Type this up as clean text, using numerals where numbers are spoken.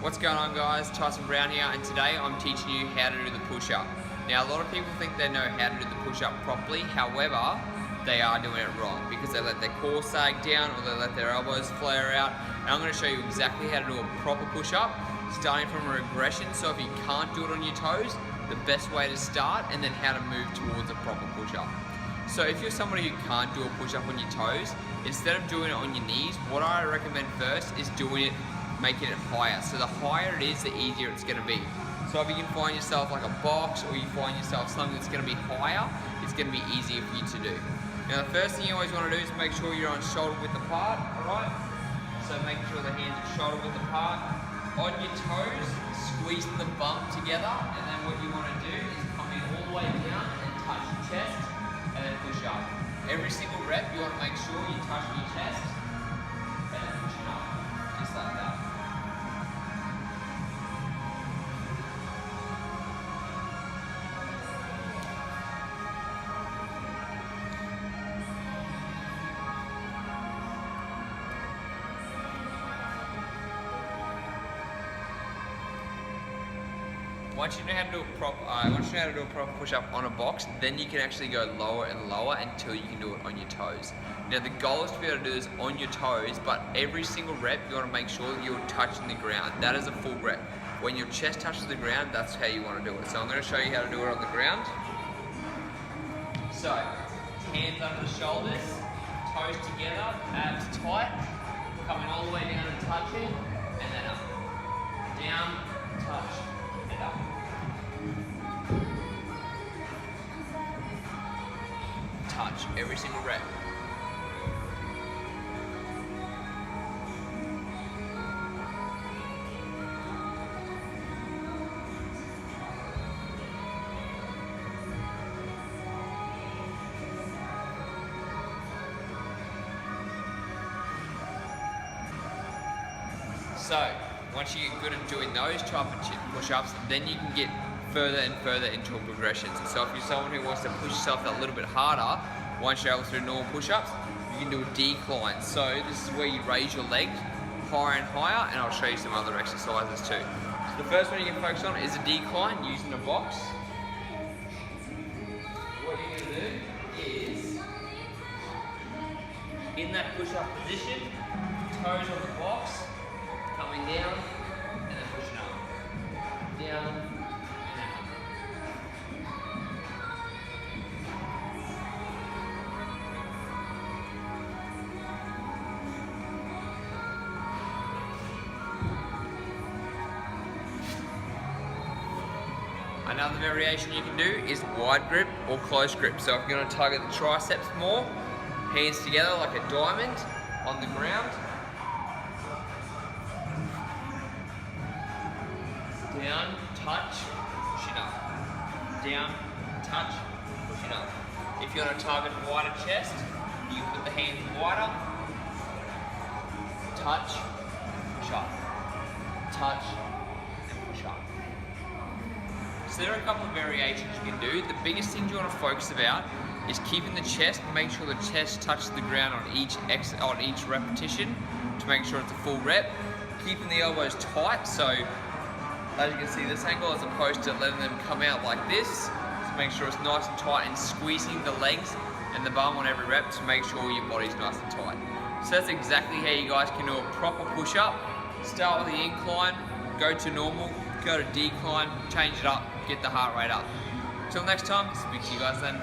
What's going on, guys? Tyson Brown here, and today I'm teaching you how to do the push-up. Now, a lot of people think they know how to do the push-up properly, however, they are doing it wrong because they let their core sag down or they let their elbows flare out. And I'm going to show you exactly how to do a proper push-up, starting from a regression. So if you can't do it on your toes, the best way to start, and then how to move towards a proper push-up. So if you're somebody who can't do a push-up on your toes, instead of doing it on your knees, what I recommend first is making it higher. So the higher it is, the easier it's going to be. So if you can find yourself like a box, or you find yourself something that's going to be higher, it's going to be easier for you to do. Now the first thing you always want to do is make sure you're on shoulder width apart, alright? So make sure the hands are shoulder width apart. On your toes, squeezing the bump together, and then what you want to do is come in all the way down and touch your chest, and then push up. Every single rep, you want to make sure you touch your chest, and then push it up, just like that. Once you know how to do a proper push-up on a box, then you can actually go lower and lower until you can do it on your toes. Now the goal is to be able to do this on your toes, but every single rep you want to make sure that you're touching the ground. That is a full rep. When your chest touches the ground, that's how you want to do it. So I'm going to show you how to do it on the ground. So, hands under the shoulders, toes together, abs tight, coming all the way down and touching, and then up. Down, touch, and up. Touch every single rep. So, once you get good at doing those type of push-ups, then you can get further and further into a progression. So if you're someone who wants to push yourself a little bit harder, once you're able to do normal push-ups, you can do a decline. So this is where you raise your legs higher and higher, and I'll show you some other exercises too. So the first one you can focus on is a decline using a box. What you're going to do is, in that push-up position, toes on the box, coming down, and then pushing up. Down, another variation you can do is wide grip or close grip. So if you're going to target the triceps more, hands together like a diamond on the ground. Down, touch, push it up. Down, touch, push it up. If you want to target a wider chest, you put the hands wider. Touch, push up. Touch, and push up. So there are a couple of variations you can do. The biggest thing you want to focus about is keeping the chest, make sure the chest touches the ground on each repetition to make sure it's a full rep. Keeping the elbows tight, so as you can see this angle, as opposed to letting them come out like this. So make sure it's nice and tight, and squeezing the legs and the bum on every rep to make sure your body's nice and tight. So that's exactly how you guys can do a proper push-up. Start with the incline, go to normal, go to decline, change it up, get the heart rate up. Until next time, speak to you guys then.